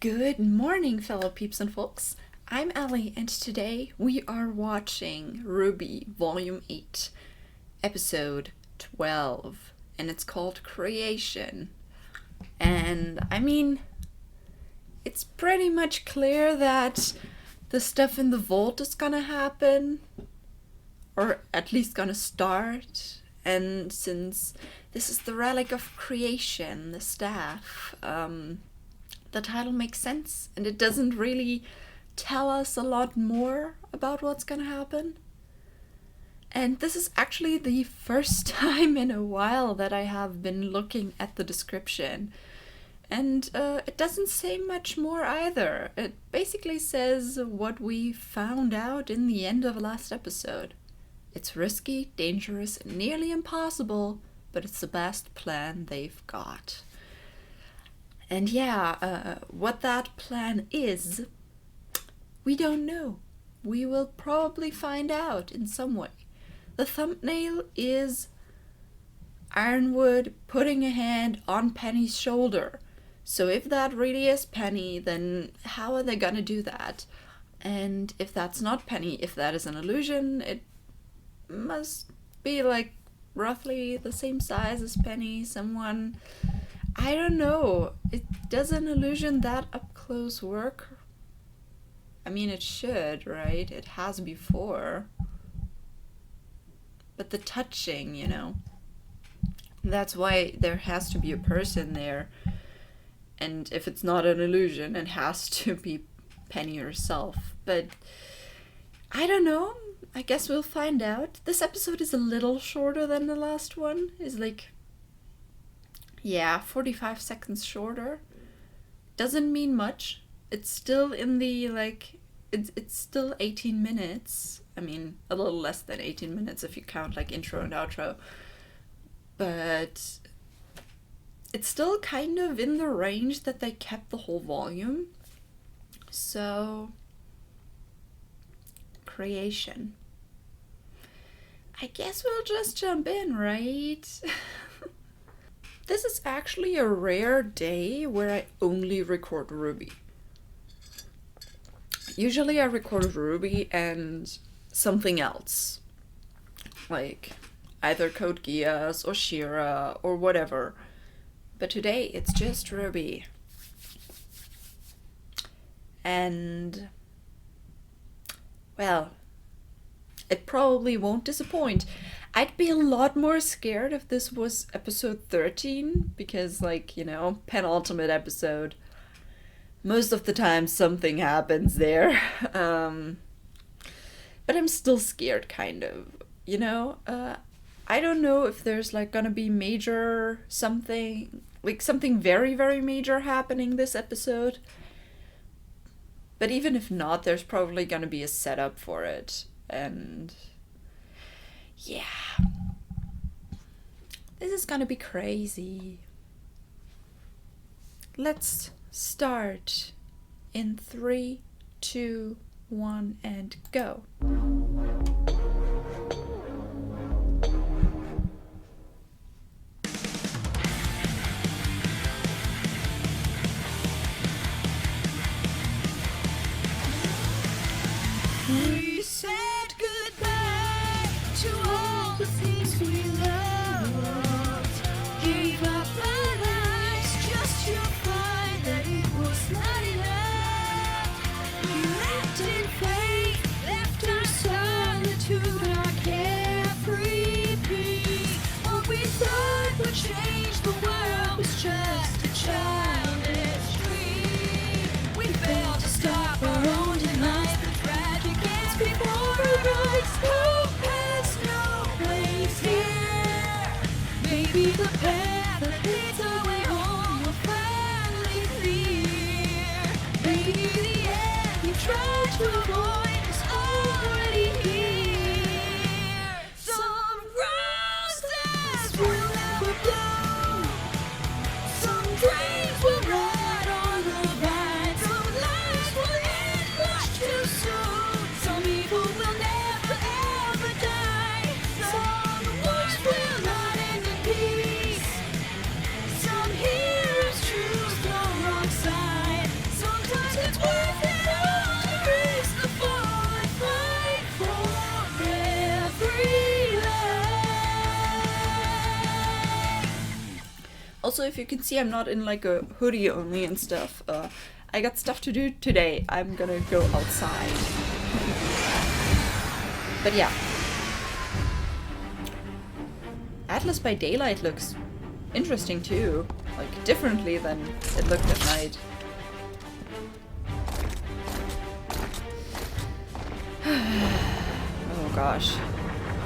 Good morning, fellow peeps and folks. I'm Allie, and today we are watching RWBY Volume 8, Episode 12, and it's called Creation. And, I mean, it's pretty much clear that the stuff in the vault is gonna happen, or at least gonna start, and since this is the relic of creation, the staff, the title makes sense, and it doesn't really tell us a lot more about what's gonna happen. And this is actually the first time in a while that I have been looking at the description. And it doesn't say much more either. It basically says what we found out in the end of last episode. It's risky, dangerous, and nearly impossible, but it's the best plan they've got. And yeah, what that plan is, we don't know. We will probably find out in some way. The thumbnail is Ironwood putting a hand on Penny's shoulder. So if that really is Penny, then how are they gonna do that? And if that's not Penny, if that is an illusion, it must be like roughly the same size as Penny, someone... I don't know. Does an illusion that up close work? I mean, it should, right? It has before. But the touching, you know. That's why there has to be a person there. And if it's not an illusion, it has to be Penny herself. But I don't know. I guess we'll find out. This episode is a little shorter than the last one. It's like... yeah, 45 seconds shorter. Doesn't mean much. It's still in the, like, it's still 18 minutes. I mean, a little less than 18 minutes if you count, like, intro and outro. But it's still kind of in the range that they kept the whole volume. So, creation. I guess we'll just jump in, right? This is actually a rare day where I only record RWBY. Usually I record RWBY and something else. Like either Code Geass or Shira or whatever. But today it's just RWBY. And... well, it probably won't disappoint. I'd be a lot more scared if this was episode 13, because, like, you know, penultimate episode. Most of the time something happens there. But I'm still scared, kind of, you know? I don't know if there's, like, gonna be major something, like, something very, very major happening this episode. But even if not, there's probably gonna be a setup for it, and... yeah, this is gonna be crazy. Let's start in 3, 2, 1, and go. We said goodbye to all the things we loved. Gave up our lives just to find that it was not enough. We left in faith, left our solitude, our carefree peace. What we thought would change the world was just a childish dream. We failed to stop our own demise. Before our eyes, hope has no place here. Maybe the path that leads our way home will finally clear. Maybe the end you tried to avoid is already here. Some roses will never bloom. Some dreams will rot on the vine. Some lives will end much too soon. Some people will never ever die. Some wars will not end in peace. Also, if you can see, I'm not in like a hoodie only and stuff. I got stuff to do today. I'm gonna go outside. But yeah. Atlas by daylight looks interesting too. Like, differently than it looked at night. Oh gosh.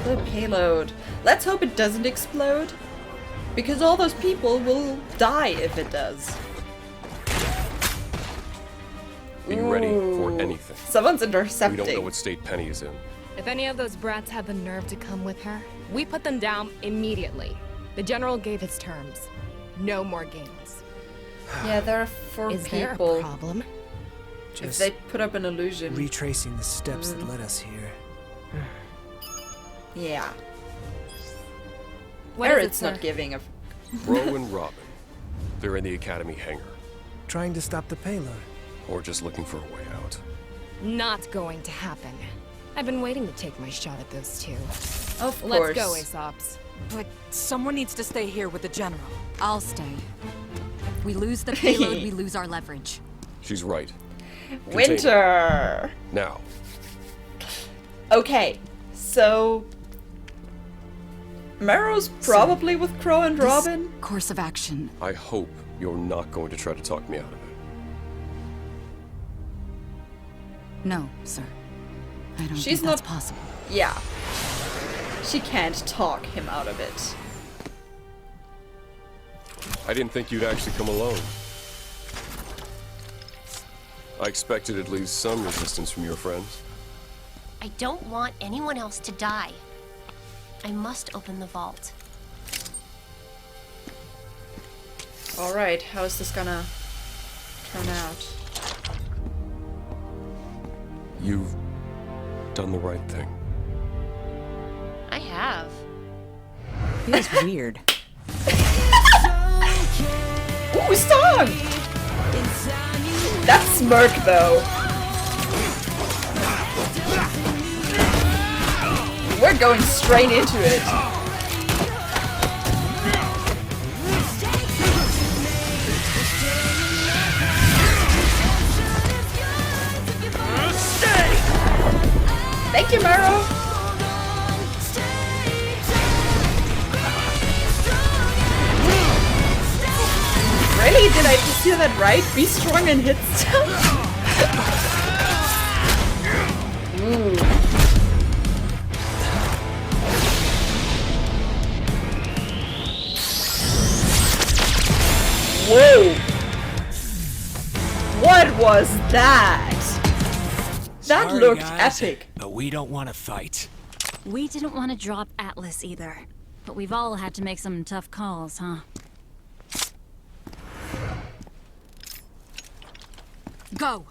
The payload. Let's hope it doesn't explode. Because all those people will die if it does. Be ready for anything. Someone's intercepting. We don't know what state Penny is in. If any of those brats had the nerve to come with her, we put them down immediately. The general gave his terms. No more games. Yeah, there are 4 Is there a people. problem? If Just they put up an illusion. retracing the steps that led us here. Yeah. What Or is it, it's not sir? giving a... Ro and Robin. They're in the Academy hangar. Trying to stop the payload. Or just looking for a way out. Not going to happen. I've been waiting to take my shot at those two. Of course. Let's go, Aesops. But someone needs to stay here with the general. I'll stay. If we lose the payload, we lose our leverage. She's right. Winter! Now. Okay, so... Marrow's probably with Crow and This Robin? course of action. I hope you're not going to try to talk me out of it. No, sir. I don't She's think that's not- possible. Yeah. She can't talk him out of it. I didn't think you'd actually come alone. I expected at least some resistance from your friends. I don't want anyone else to die. I must open the vault. Alright, how is this gonna turn out? You've done the right thing. I have. Feels weird. Ooh, song! That smirk, though. We're going straight into it. Thank you, Marrow. Really? Did I just hear that right? Be strong and hit stuff? Ooh. Whoa! What was that? That Sorry, looked guys, epic. But we don't want to fight. We didn't want to drop Atlas either, but we've all had to make some tough calls, huh? Go!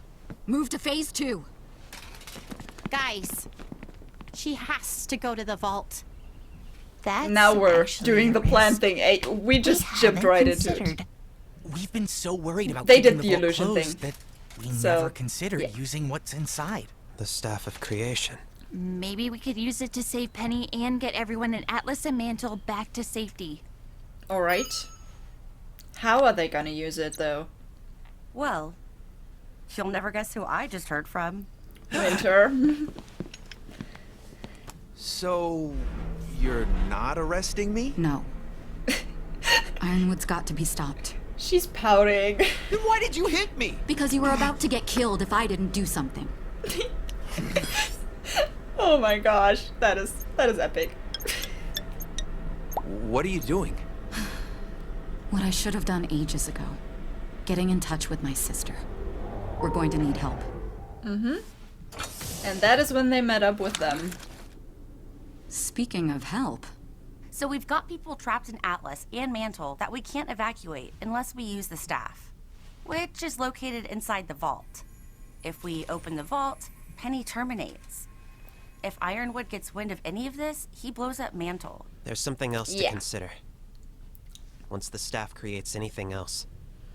Move to phase 2. Guys, she has to go to the vault. That's Now we're actually doing a the plan risk thing. Eh, we just we jumped haven't right into it. considered. We've been so worried about They keeping did the the vault illusion closed thing. that we So, never considered yeah. using what's inside. The staff of creation. Maybe we could use it to save Penny and get everyone in Atlas and Mantle back to safety. Alright. How are they gonna use it, though? Well, you'll never guess who I just heard from. Winter. So, you're not arresting me? No. Ironwood's got to be stopped. She's pouting. Then why did you hit me? Because you were about to get killed if I didn't do something. Oh my gosh, that is epic. What are you doing? What I should have done ages ago. Getting in touch with my sister. We're going to need help. And that is when they met up with them. Speaking of help, So we've got people trapped in Atlas and Mantle that we can't evacuate unless we use the staff, which is located inside the vault. If we open the vault, Penny terminates. If Ironwood gets wind of any of this, he blows up Mantle. There's something else to Yeah. consider. Once the staff creates anything else,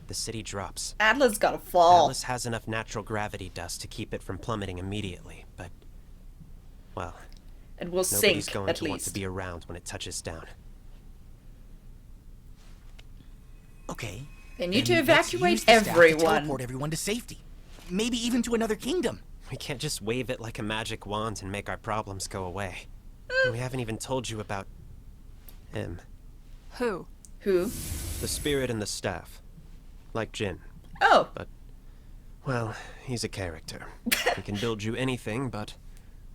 the city drops. Atlas gotta fall. Atlas has enough natural gravity dust to keep it from plummeting immediately, but... well, It will nobody's sink, going at to want to least. be around when it touches down. Okay. They need to then let's evacuate use the staff to everyone. teleport everyone to safety. Maybe even to another kingdom. We can't just wave it like a magic wand and make our problems go away. And we haven't even told you about him. Who? Who? The spirit and the staff. Like Jin. Oh. But, well, he's a character. He can build you anything, but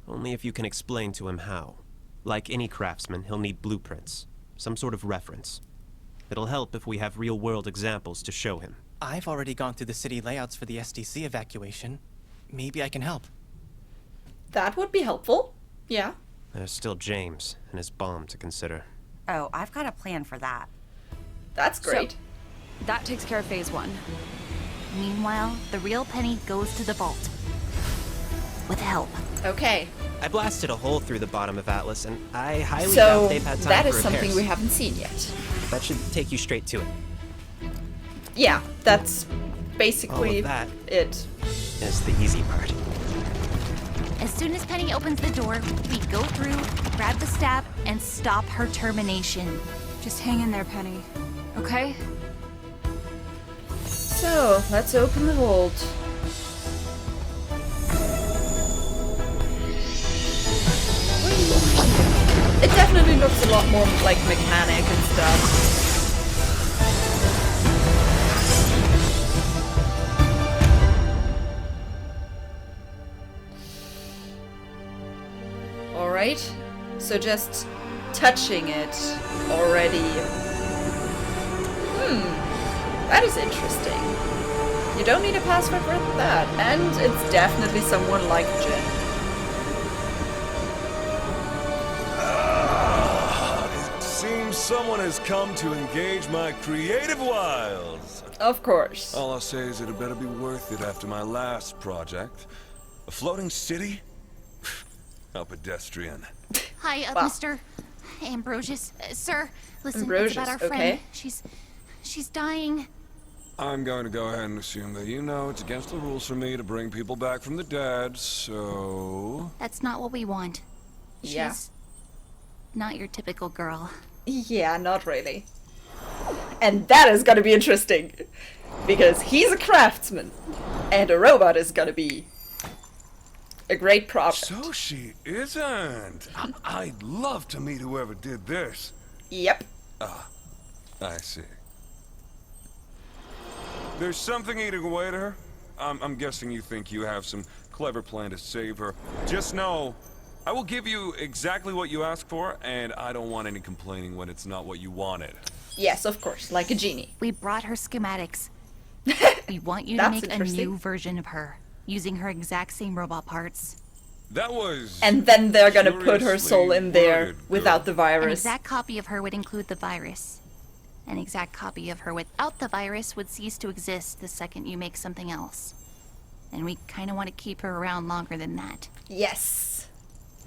only if you can explain to him how. Like any craftsman, he'll need blueprints. Some sort of reference. It'll help if we have real-world examples to show him. I've already gone through the city layouts for the SDC evacuation. Maybe I can help. That would be helpful. Yeah. There's still James and his bomb to consider. Oh, I've got a plan for that. That's great. So, that takes care of phase 1. Meanwhile, the real Penny goes to the vault. With help. Okay. I blasted a hole through the bottom of Atlas, and I highly So doubt they've had time that for is something repairs. we haven't seen yet. That should take you straight to it. Yeah, that's All basically of that it. is the easy part. As soon as Penny opens the door, we go through, grab the staff, and stop her termination. Just hang in there, Penny. Okay? So, let's open the vault. It definitely looks a lot more like mechanic and stuff. Alright, so just touching it already. That is interesting. You don't need a password for that, and it's definitely someone like Jen. It seems someone has come to engage my creative wiles. Of course. All I'll say is it had better be worth it after my last project. A floating city? How pedestrian. Hi, Wow. Mr. Ambrosius. Sir, listen, Ambrosius, it's about our okay. friend. She's dying. I'm going to go ahead and assume that you know it's against the rules for me to bring people back from the dead, so... That's not what we want. Yeah. She's not your typical girl. Yeah, not really. And that is gonna be interesting. Because he's a craftsman. And a robot is gonna be a great product. So she isn't. I'd love to meet whoever did this. Yep. I see. There's something eating away at her. I'm guessing you think you have some clever plan to save her. Just know, I will give you exactly what you ask for, and I don't want any complaining when it's not what you wanted. Yes, of course, like a genie. We brought her schematics. We want you to That's make a interesting. new version of her, using her exact same robot parts. That was... And then they're gonna put her curiously soul in there worded, without the An virus. exact copy of her would include the virus. An exact copy of her without the virus would cease to exist the second you make something else. And we kind of want to keep her around longer than that. Yes.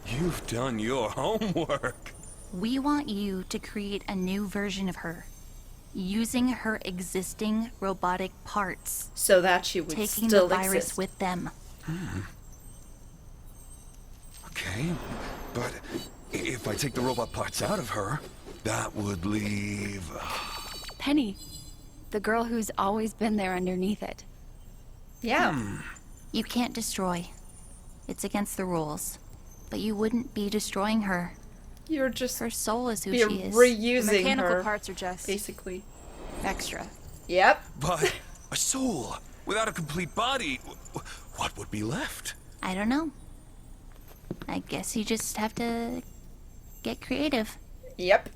You've done your homework. We want you to create a new version of her, using her existing robotic parts, So that she would taking still the virus exist. with them. Okay, but if I take the robot parts out of her, that would leave... Penny, the girl who's always been there underneath it. Yeah. You can't destroy. It's against the rules. But you wouldn't be destroying her. You're just... Her soul is who You're she is. reusing The mechanical her, parts are just basically. extra. Yep. But a soul without a complete body, what would be left? I don't know. I guess you just have to get creative. Yep.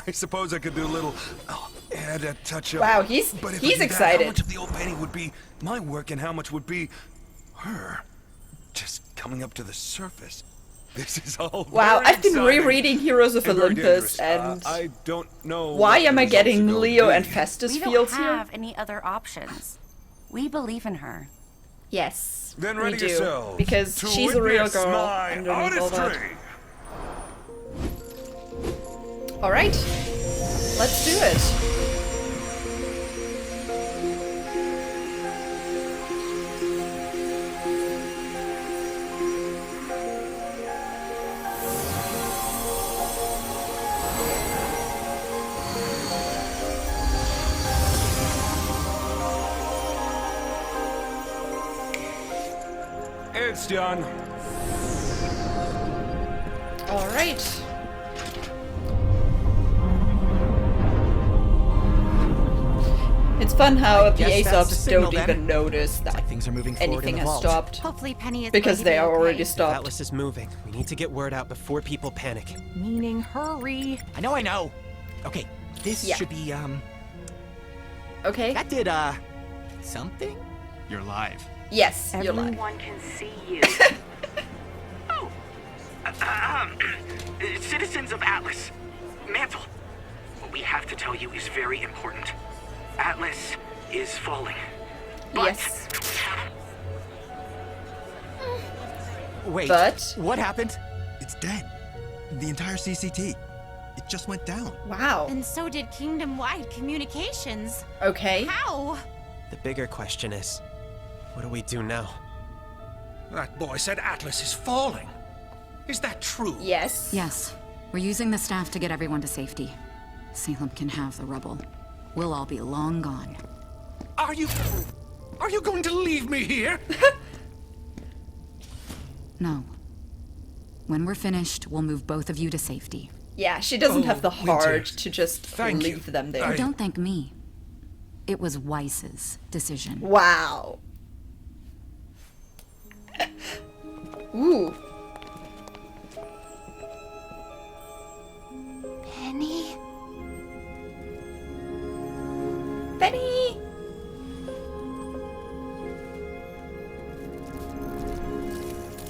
I suppose I could do a little add a touch up. Wow, but if I he's did that, excited. how much of the old Penny would be my work, and how much would be her? Just coming up to the surface. This is all Wow, very I've been exciting rereading Heroes of and very Olympus, dangerous. and I don't know. why what am the I results getting are going to Leo be. and Festus We feels don't here? have any other options. We believe in her. Yes, Then we ready do. yourselves Because to she's a real witness girl my underneath all that. artistry. Alright, let's do it. It's done. All right. It's fun how the guess that's the Aesops signal, don't then. even notice that Things are moving forward anything in the has vault. stopped. Hopefully Penny is Because going to they be are okay. already The stopped. Atlas is moving. We need to get word out before people panic. Meaning hurry. I know. Okay, this Yeah. should be, Okay. that did, something? You're live. Yes, you're live. Everyone can see you. Citizens of Atlas, Mantle, what we have to tell you is very important. Atlas is falling. But Yes. Wait, But- what happened? It's dead. The entire CCT. It just went down. Wow. And so did kingdom-wide communications. Okay. How? The bigger question is, what do we do now? That boy said Atlas is falling. Is that true? Yes. Yes. We're using the staff to get everyone to safety. Salem can have the rubble. We'll all be long gone. Are you going to leave me here? No. When we're finished, we'll move both of you to safety. Yeah, she doesn't have the Winter. heart to just Thank leave you. them there. Oh, don't thank me. It was Weiss's decision. Wow. Ooh. Penny? Penny!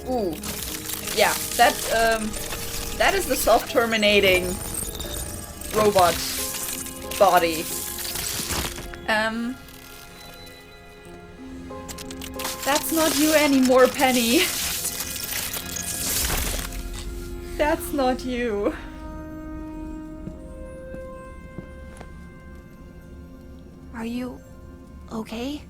Ooh. Yeah, that is the self-terminating robot body. That's not you anymore, Penny. That's not you. Are you okay?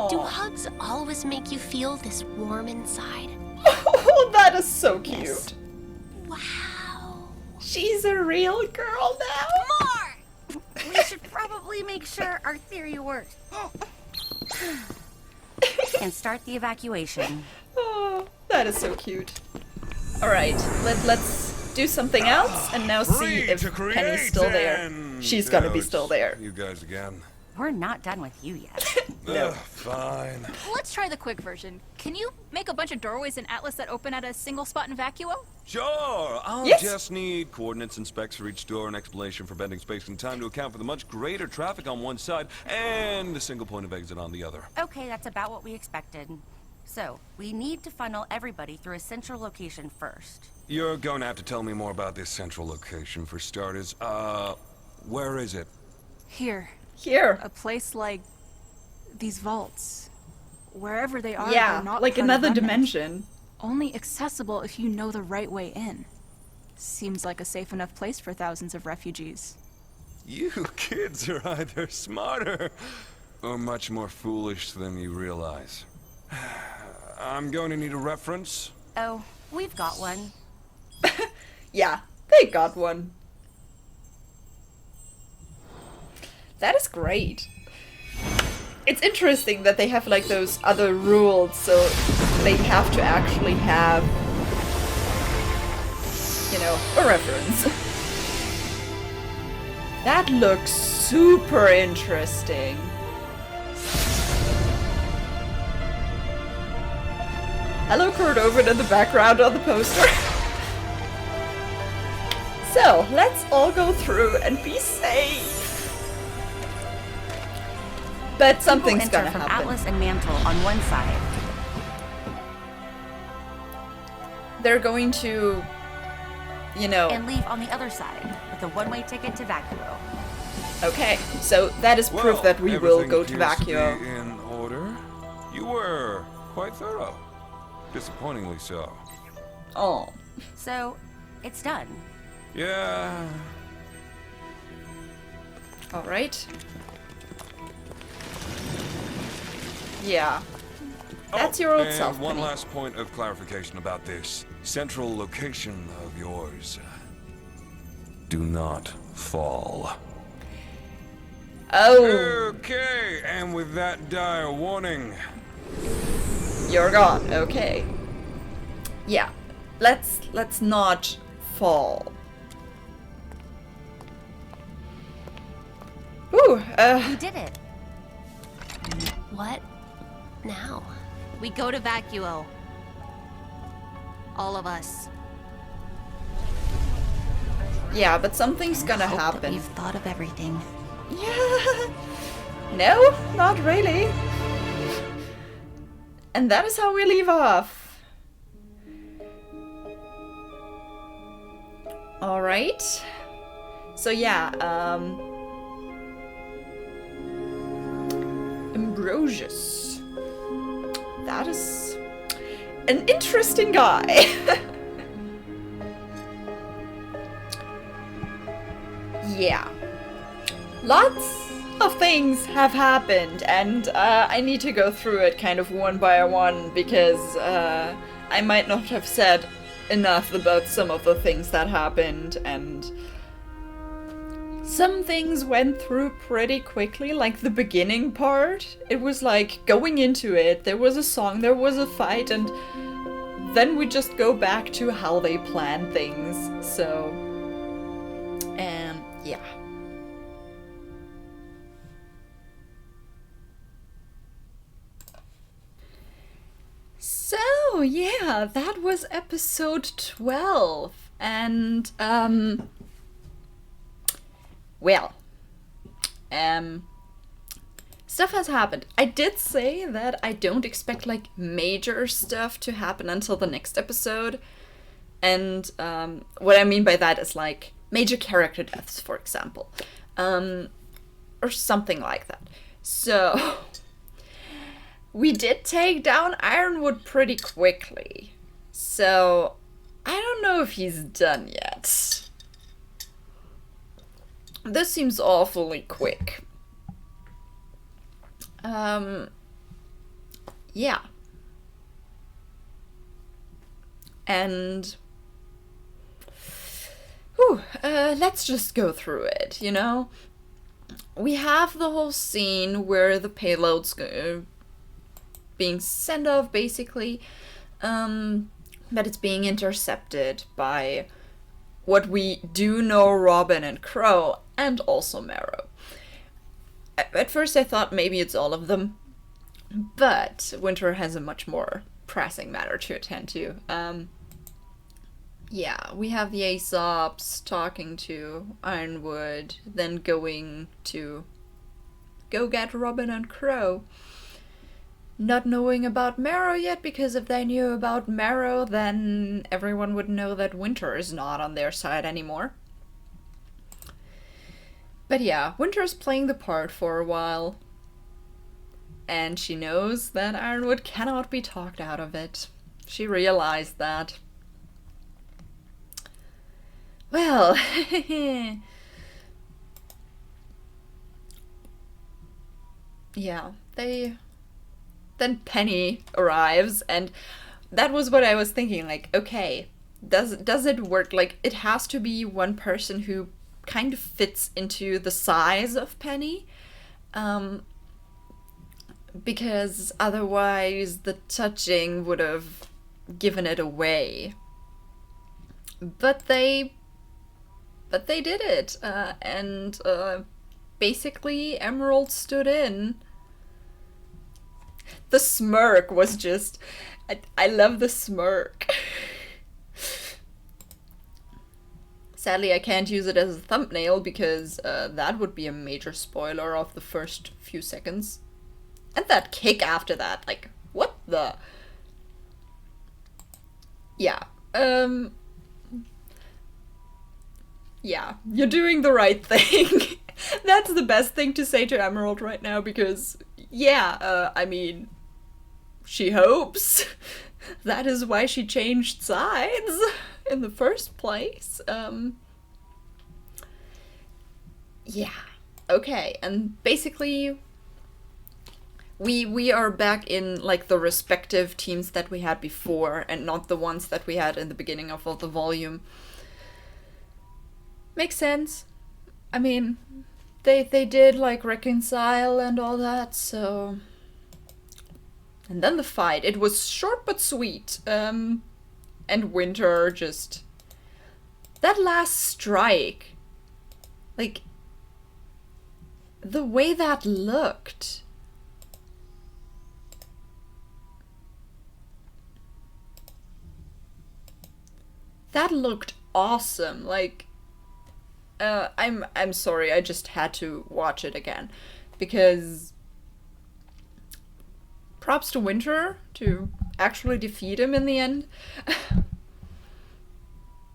Do hugs always make you feel this warm inside? Oh, that is so cute. Wow. She's a real girl now. More! We should probably make sure our theory works. And start the evacuation. Oh, that is so cute. All right, let's do something else and now see if Penny's still there. She's gonna be still there. You guys again. We're not done with you yet. No. Fine. Let's try the quick version. Can you make a bunch of doorways in Atlas that open at a single spot in Vacuo? Sure. I'll Yes. just need coordinates and specs for each door, an explanation for bending space and time to account for the much greater traffic on one side, and a single point of exit on the other. Okay, that's about what we expected. So, we need to funnel everybody through a central location first. You're going to have to tell me more about this central location for starters. Where is it? Here. Here. A place like these vaults. Wherever they are, Yeah, they're not like part of another Remnant. dimension. Only accessible if you know the right way in. Seems like a safe enough place for thousands of refugees. You kids are either smarter or much more foolish than you realize. I'm going to need a reference. Oh, we've got one. Yeah, they got one. That is great. It's interesting that they have like those other rules, so they have to actually have, you know, a reference. That looks super interesting. Hello, Kurt Owen in the background on the poster. So, let's all go through and be safe. But something's People enter gonna from happen. Atlas and Mantle on one side. They're going to, you know... And leave on the other side with a one-way ticket to Vacuo. Okay, so that is proof that we will go to everything appears Vacuo. to be in order. You were quite thorough. Disappointingly so. Oh. So, it's done. Yeah. Alright. Yeah. That's your old and self, one Penny. last point of clarification about this central location of yours. Do not fall. Oh! Okay, and with that dire warning... You're gone, okay. Yeah, let's not fall. Ooh, We did it. What now? We go to Vacuo. All of us. Yeah, but something's gonna Hope that happen. we've thought of everything. Yeah. No, not really. And that is how we leave off. Alright. So yeah, Ambrosius. That is an interesting guy. Yeah. Lots of things have happened, and I need to go through it kind of one by one because I might not have said enough about some of the things that happened, and some things went through pretty quickly, like the beginning part. It was like going into it, there was a song, there was a fight, and then we just go back to how they plan things, so... yeah. So, yeah, that was episode 12. And, well, stuff has happened. I did say that I don't expect, like, major stuff to happen until the next episode. And, what I mean by that is, like, major character deaths, for example. Or something like that. So, we did take down Ironwood pretty quickly. So, I don't know if he's done yet. This seems awfully quick. Yeah. And... let's just go through it, you know? We have the whole scene where the payload's being sent off, basically, but it's being intercepted by what we do know Robin and Crow, and also Marrow. At first I thought maybe it's all of them, but Winter has a much more pressing matter to attend to. Yeah, we have the Aesops talking to Ironwood, then going to go get Robin and Crow. Not knowing about Marrow yet, because if they knew about Marrow, then everyone would know that Winter is not on their side anymore. But yeah, Winter's playing the part for a while, and she knows that Ironwood cannot be talked out of it. She realized that. Well, yeah, then Penny arrives, and that was what I was thinking, like, okay, does it work? Like, it has to be one person who kind of fits into the size of Penny, because otherwise the touching would have given it away. But they did it, and basically Emerald stood in. The smirk was just... I love the smirk. Sadly, I can't use it as a thumbnail because that would be a major spoiler of the first few seconds. And that kick after that, like, what the... Yeah, yeah, you're doing the right thing. That's the best thing to say to Emerald right now, because, yeah, I mean, she hopes. That is why she changed sides in the first place. Yeah, okay, and basically, we are back in, like, the respective teams that we had before, and not the ones that we had in the beginning of the volume. Makes sense. I mean, they did like reconcile and all that, so. And then the fight. It was short but sweet. And Winter just... That last strike. Like... The way that looked. That looked awesome. Like... I'm sorry, I just had to watch it again. Because... Props to Winter to actually defeat him in the end.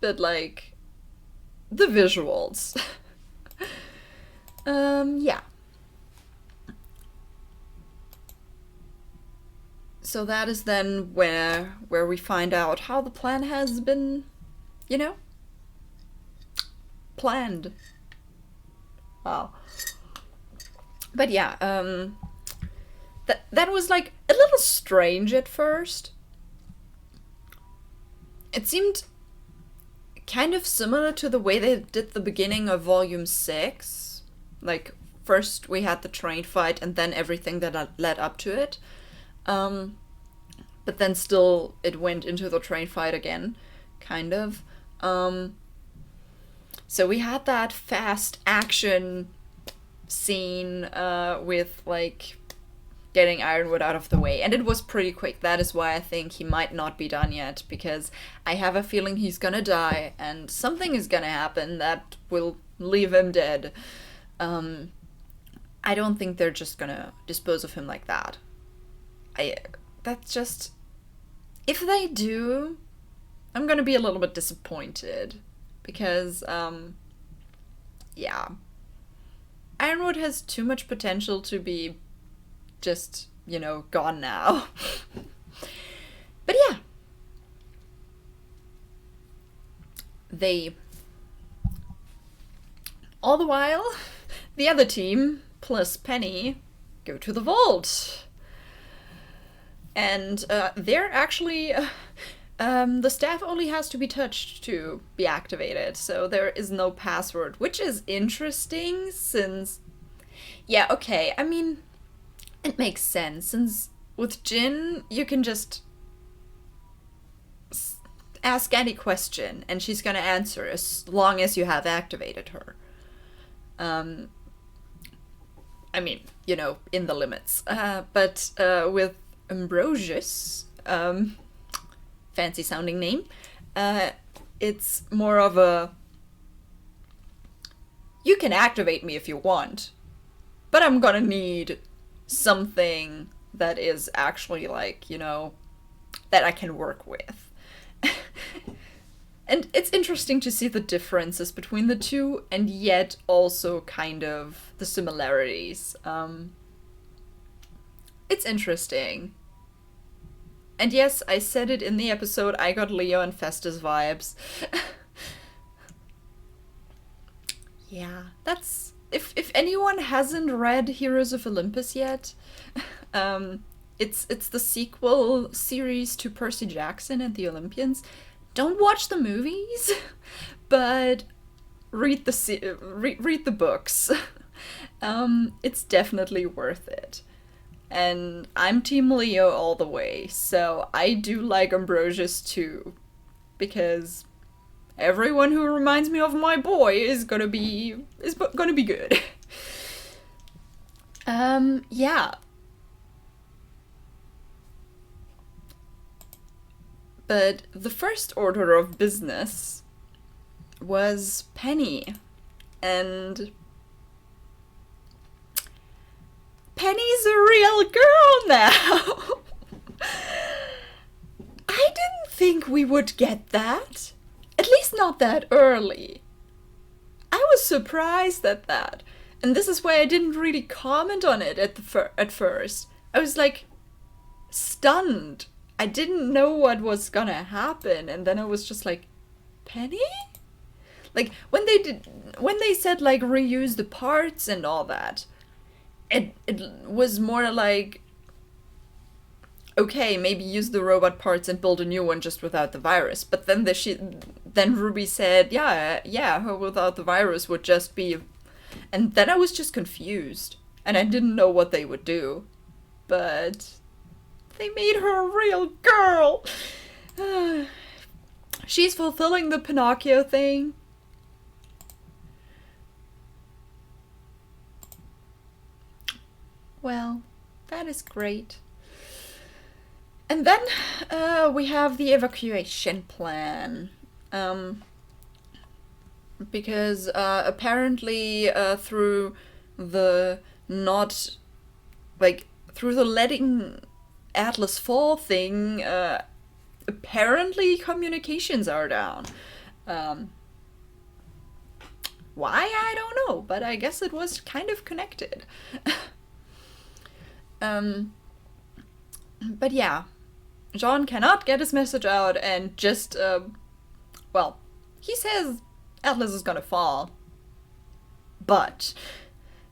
But like, the visuals. Yeah. So that is then where we find out how the plan has been, you know, planned. Wow. But yeah, that was like a little strange at first. It seemed kind of similar to the way they did the beginning of Volume 6. Like, first we had the train fight and then everything that led up to it. But then still it went into the train fight again, kind of. So we had that fast action scene with, like, getting Ironwood out of the way. And it was pretty quick. That is why I think he might not be done yet, because I have a feeling he's gonna die and something is gonna happen that will leave him dead. I don't think they're just gonna dispose of him like that. That's just... If they do, I'm gonna be a little bit disappointed. Because, yeah. Ironwood has too much potential to be just, you know, gone now. But yeah. All the while, the other team, plus Penny, go to the vault. And they're actually... the staff only has to be touched to be activated, so there is no password, which is interesting since... Yeah, okay, I mean... It makes sense, since with Jin, you can just ask any question, and she's gonna answer as long as you have activated her. I mean, you know, in the limits. But with Ambrosius, fancy sounding name, it's more of a... You can activate me if you want, but I'm gonna need something that is actually, like, you know, that I can work with. And it's interesting to see the differences between the two, and yet also kind of the similarities. It's interesting. And yes, I said it in the episode, I got Leo and Festus vibes. Yeah, that's... If anyone hasn't read Heroes of Olympus yet, it's the sequel series to Percy Jackson and the Olympians. Don't watch the movies, but read the books. It's definitely worth it. And I'm Team Leo all the way, so I do like Ambrosius too, because everyone who reminds me of my boy is gonna be good. Yeah. But the first order of business was Penny, and Penny's a real girl now. I didn't think we would get that. At least not that early. I was surprised at that. And this is why I didn't really comment on it at first. I was like stunned. I didn't know what was gonna happen, and then I was just like, Penny? Like when they said like reuse the parts and all that, it was more like, okay, maybe use the robot parts and build a new one just without the virus. But then then Ruby said, yeah, her without the virus would just be And then I was just confused, and I didn't know what they would do. But they made her a real girl! She's fulfilling the Pinocchio thing. Well, that is great. And then we have the evacuation plan. Because apparently through the through the letting Atlas fall thing, apparently communications are down. Why? I don't know, but I guess it was kind of connected. But yeah, John cannot get his message out and just, well, he says Atlas is gonna fall. But,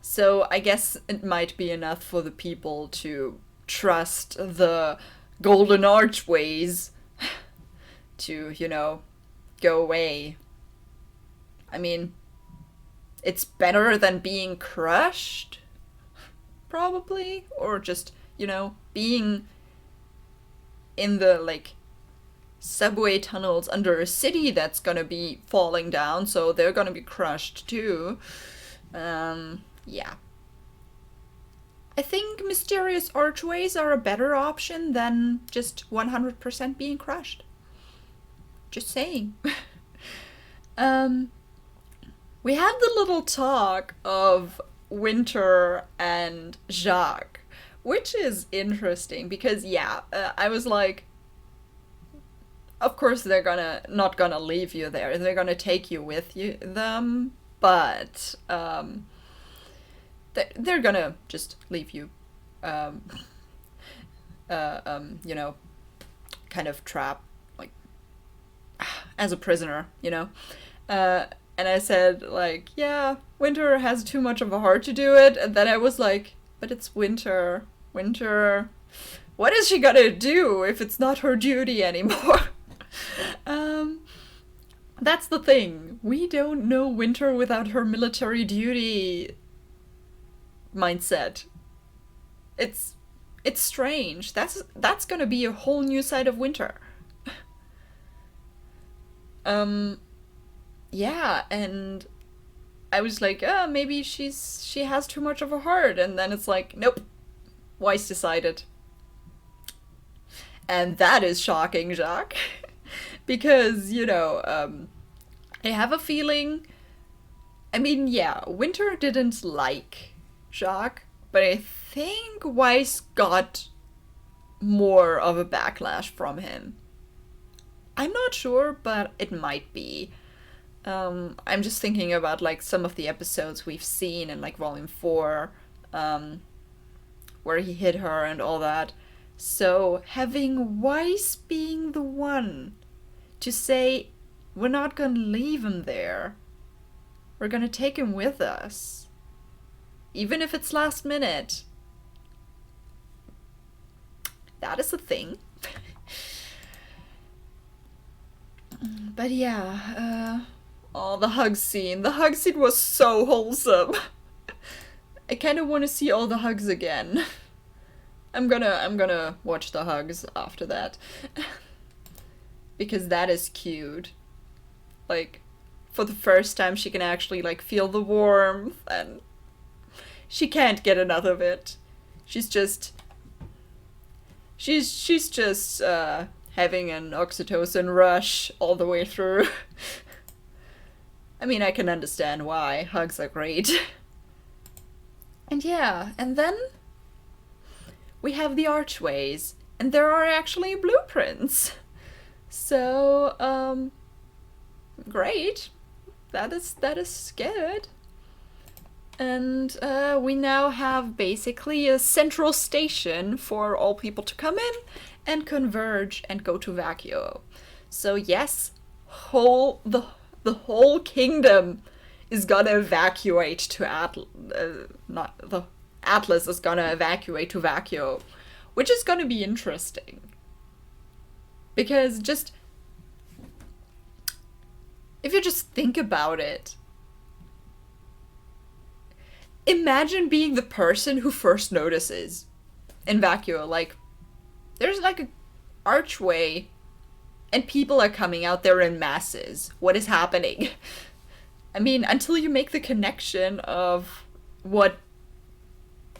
so I guess it might be enough for the people to trust the golden archways to, you know, go away. I mean, it's better than being crushed, probably, or just, you know, being in the, like, subway tunnels under a city that's gonna be falling down, so they're gonna be crushed too. Yeah. I think mysterious archways are a better option than just 100% being crushed. Just saying. We had the little talk of Winter and Jacques, which is interesting because, yeah, I was like, of course they're not gonna leave you there. They're gonna take you with them, but they're gonna just leave you, you know, kind of trapped, like, as a prisoner, you know. And I said, like, yeah, Winter has too much of a heart to do it. And then I was like, but it's Winter. Winter, what is she gonna do if it's not her duty anymore? That's the thing. We don't know Winter without her military duty mindset. It's strange. That's gonna be a whole new side of Winter. Yeah, and I was like, oh, maybe she has too much of a heart, and then it's like, nope, Weiss decided. And that is shocking, Jacques. Because, you know, I have a feeling, I mean, yeah, Winter didn't like Jacques, but I think Weiss got more of a backlash from him. I'm not sure, but it might be. I'm just thinking about, like, some of the episodes we've seen in, like, Volume 4, where he hit her and all that. So, having Weiss being the one to say, we're not gonna leave him there. We're gonna take him with us. Even if it's last minute. That is a thing. But yeah, oh, the hug scene. The hug scene was so wholesome. I kind of want to see all the hugs again. I'm gonna watch the hugs after that. Because that is cute. Like, for the first time she can actually, like, feel the warmth, and she can't get enough of it. She's just having an oxytocin rush all the way through. I mean, I can understand why. Hugs are great. And yeah, and then we have the archways, and there are actually blueprints. So, great. That is good. And we now have basically a central station for all people to come in and converge and go to Vacuo. So yes, the whole kingdom is gonna evacuate to Atlas is gonna evacuate to Vacuo, which is gonna be interesting. Because just, if you just think about it, imagine being the person who first notices in Vacuo, like, there's like a archway and people are coming out there in masses. What is happening? I mean, until you make the connection of what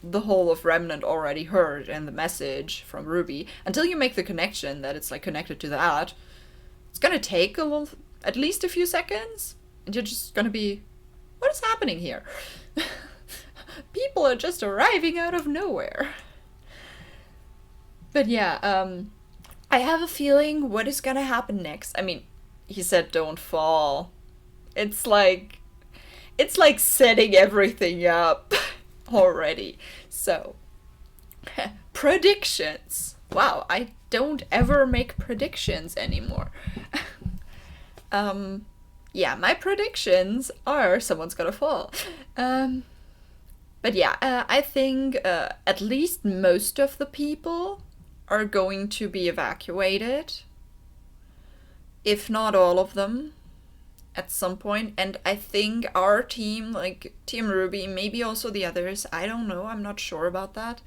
the whole of Remnant already heard and the message from RWBY, until you make the connection that it's like connected to that, it's gonna take at least a few seconds, and you're just gonna be, what is happening here? People are just arriving out of nowhere. But yeah, I have a feeling what is gonna happen next. I mean, he said don't fall. It's like setting everything up already. So, predictions. Wow, I don't ever make predictions anymore. Yeah, my predictions are someone's gonna fall. But yeah, I think at least most of the people are going to be evacuated. If not all of them, at some point. And I think our team, like Team RWBY, maybe also the others, I don't know, I'm not sure about that,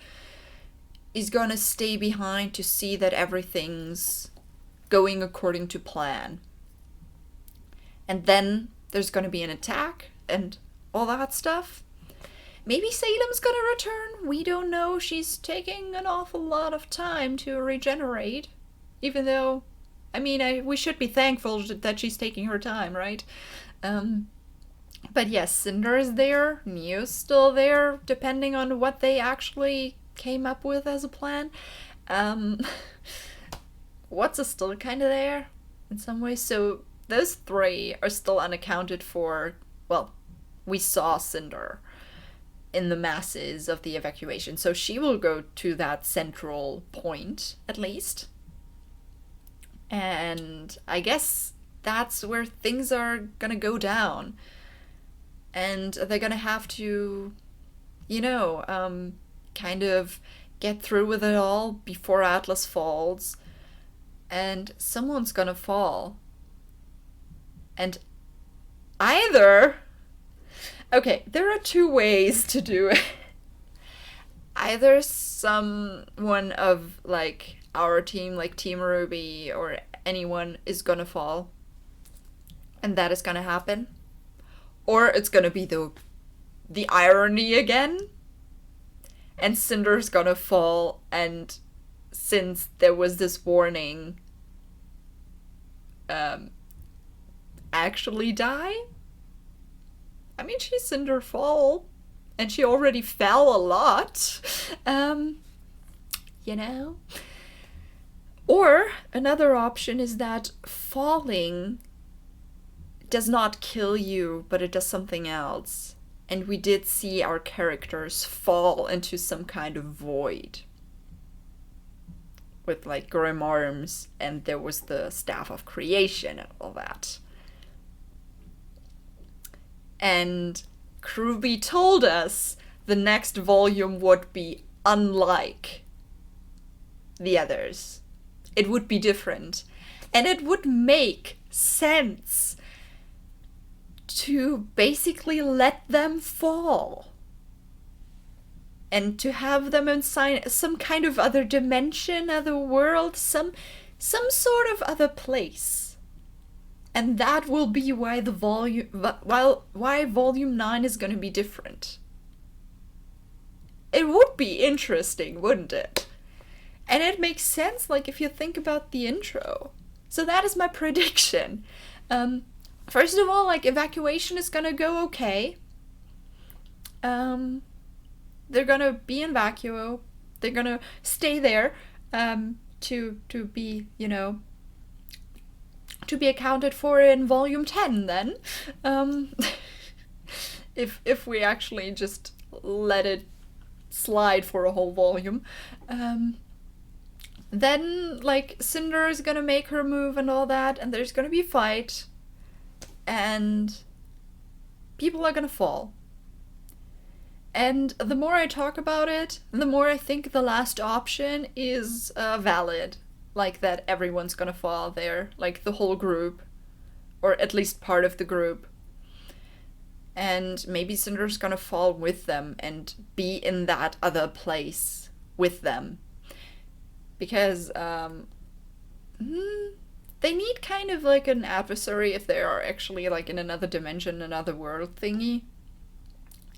is gonna stay behind to see that everything's going according to plan. And then there's gonna be an attack and all that stuff. Maybe Salem's gonna return, we don't know. She's taking an awful lot of time to regenerate. Even though, I mean, we should be thankful that she's taking her time, right? But yes, Cinder is there, Neo's still there, depending on what they actually came up with as a plan. What's still kind of there in some ways. So those three are still unaccounted for. Well, we saw Cinder in the masses of the evacuation, so she will go to that central point, at least. And I guess that's where things are gonna go down. And they're gonna have to, you know, kind of get through with it all before Atlas falls. And someone's gonna fall. And either... Okay, there are two ways to do it. Either someone of, like, our team, like Team RWBY or anyone, is gonna fall. And that is gonna happen. Or it's gonna be the irony again. And Cinder's gonna fall, and since there was this warning, actually die? I mean, she's Cinder fall, and she already fell a lot, you know? Or another option is that falling does not kill you, but it does something else. And we did see our characters fall into some kind of void. With like grim arms, and there was the Staff of Creation and all that. And RWBY told us the next volume would be unlike the others. It would be different. And it would make sense to basically let them fall. And to have them in some kind of other dimension, other world, some sort of other place. And that will be why why volume 9 is going to be different. It would be interesting, wouldn't it? And it makes sense, like, if you think about the intro. So that is my prediction. First of all, like, evacuation is gonna go okay. They're gonna be in Vacuo. They're gonna stay there to be, you know, to be accounted for in volume 10 then. If we actually just let it slide for a whole volume. Then, like, Cinder is gonna make her move and all that, and there's gonna be a fight, and people are gonna fall. And the more I talk about it, the more I think the last option is valid. Like, that everyone's gonna fall there, like the whole group, or at least part of the group. and maybe Cinder's gonna fall with them and be in that other place with them. Because, they need kind of like an adversary if they are actually like in another dimension, another world thingy.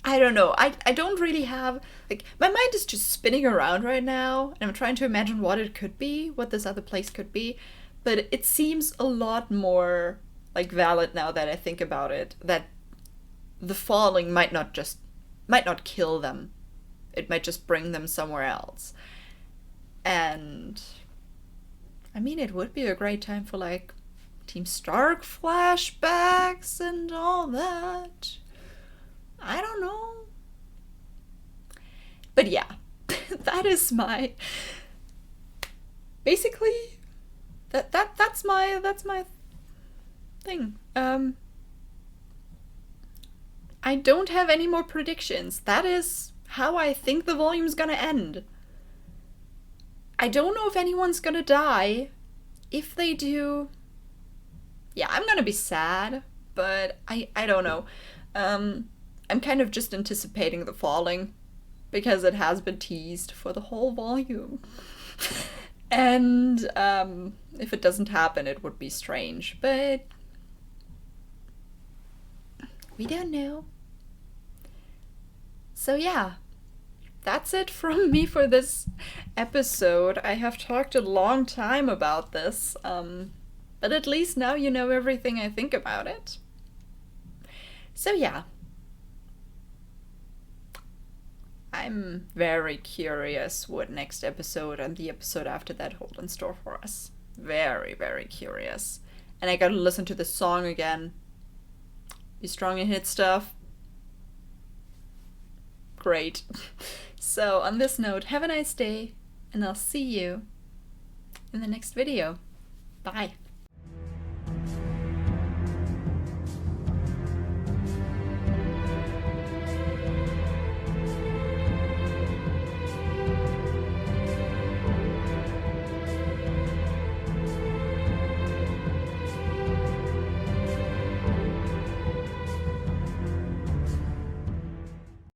I don't know. I don't really have, like, my mind is just spinning around right now, and I'm trying to imagine what it could be, what this other place could be, but it seems a lot more, like, valid now that I think about it, that the falling might not kill them. It might just bring them somewhere else. And I mean, it would be a great time for, like, Team Stark flashbacks and all that. I don't know. But yeah, that is my... Basically, that's my thing. I don't have any more predictions. That is how I think the volume's gonna end. I don't know if anyone's gonna die. If they do, yeah, I'm gonna be sad, but I don't know. I'm kind of just anticipating the falling, because it has been teased for the whole volume. And if it doesn't happen, it would be strange, but we don't know. So yeah, that's it from me for this episode. I have talked a long time about this, but at least now you know everything I think about it. So yeah. I'm very curious what next episode and the episode after that hold in store for us. Very, very curious. And I gotta listen to the song again. Be strong and hit stuff. Great. So on this note, have a nice day, and I'll see you in the next video. Bye.